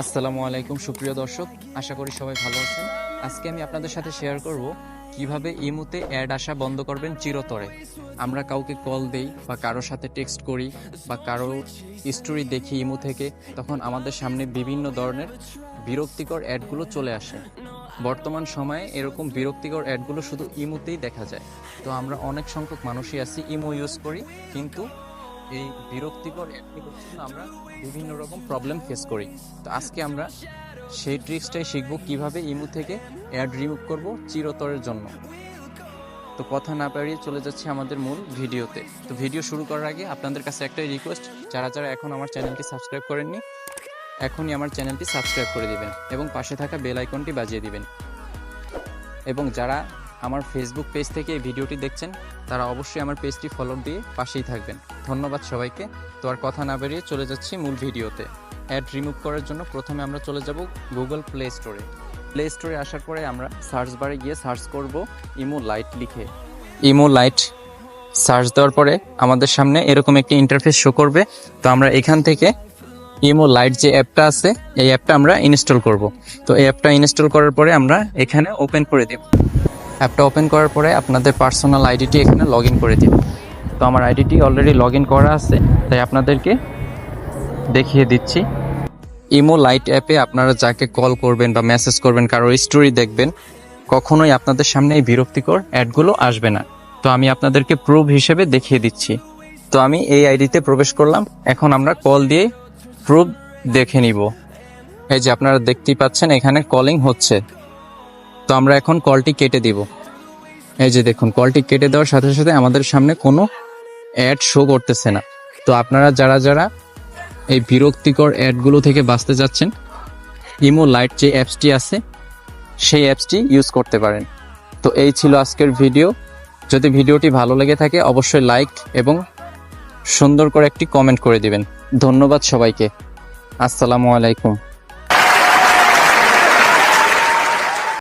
আসসালামু আলাইকুম সুপ্রিয় দর্শক, আশা করি সবাই ভালো আছেন। আজকে আমি আপনাদের সাথে শেয়ার করব কিভাবে ইমোতে অ্যাড আসা বন্ধ করবেন চিরতরে। আমরা কাউকে কল দেই বা কারোর সাথে টেক্সট করি বা কারো স্টোরি দেখি ইমো থেকে, তখন আমাদের সামনে বিভিন্ন ধরনের বিরক্তিকর অ্যাডগুলো চলে আসে। বর্তমান সময়ে এরকম বিরক্তিকর অ্যাডগুলো শুধু ইমোতেই দেখা যায়। তো আমরা অনেক সংখ্যক মানুষই আছি ইমো ইউজ করি, কিন্তু এই বিরক্তিকর অ্যাপগুলোর জন্য আমরা বিভিন্ন রকম প্রবলেম ফেস করি। তো আজকে আমরা সেই ট্রিক্সটাই শিখব কিভাবে ইমো থেকে অ্যাড রিমুভ করব চিরতরের জন্য। তো কথা না বাড়িয়ে চলে যাচ্ছে আমাদের মূল ভিডিওতে। তো ভিডিও শুরু করার আগে আপনাদের কাছে একটাই রিকোয়েস্ট, যারা যারা এখন আমার চ্যানেলটি সাবস্ক্রাইব করেননি, এখনই আমার চ্যানেলটি সাবস্ক্রাইব করে দিবেন এবং পাশে থাকা বেল আইকনটি বাজিয়ে দিবেন। এবং যারা আমার ফেসবুক পেজ থেকে এই ভিডিওটি দেখছেন, তারা অবশ্যই আমার পেজটি ফলো দিয়ে পাশেই থাকবেন। ধন্যবাদ সবাইকে। তো আর কথা না বেরিয়ে চলে যাচ্ছি মূল ভিডিওতে। অ্যাড রিমুভ করার জন্য প্রথমে আমরা চলে যাব গুগল প্লে স্টোরে। প্লে স্টোরে আসার পরে আমরা সার্চ বারে গিয়ে সার্চ করব ইমো লাইট লিখে। ইমো লাইট সার্চ দেওয়ার পরে আমাদের সামনে এরকম একটি ইন্টারফেস শো করবে। তো আমরা এখান থেকে ইমো লাইট যে অ্যাপটা আছে, এই অ্যাপটা আমরা ইনস্টল করব। তো এই অ্যাপটা ইনস্টল করার পরে আমরা এখানে ওপেন করে দেব। অ্যাপটা ওপেন করার পরে আপনাদের পার্সোনাল আইডিটি এখানে লগ ইন করে দিন। তো আমার আইডিটি অলরেডি লগ ইন করা আছে, তাই আপনাদেরকে দেখিয়ে দিচ্ছি। ইমো লাইট অ্যাপে আপনারা যাকে কল করবেন বা মেসেজ করবেন, কারোর স্টোরি দেখবেন, কখনোই আপনাদের সামনে এই বিরক্তিকর অ্যাডগুলো আসবে না। তো আমি আপনাদেরকে প্রুফ হিসেবে দেখিয়ে দিচ্ছি। তো আমি এই আইডিতে প্রবেশ করলাম। এখন আমরা কল দিয়ে প্রুফ দেখে নিব। এই যে আপনারা দেখতেই পাচ্ছেন এখানে কলিং হচ্ছে। তো আমরা এখন কলটি কেটে দিব। এই যে দেখুন, কলটি কেটে দেওয়ার সাথে সাথে আমাদের সামনে কোনো অ্যাড শো করতেছে না। তো আপনারা যারা যারা এই বিরক্তিকর অ্যাডগুলো থেকে বাঁচতে যাচ্ছেন, ইমো লাইট যে অ্যাপসটি আছে সেই অ্যাপসটি ইউজ করতে পারেন। তো এই ছিল আজকের ভিডিও। যদি ভিডিওটি ভালো লেগে থাকে অবশ্যই লাইক এবং সুন্দর করে একটি কমেন্ট করে দিবেন। ধন্যবাদ সবাইকে। আসসালামু আলাইকুম।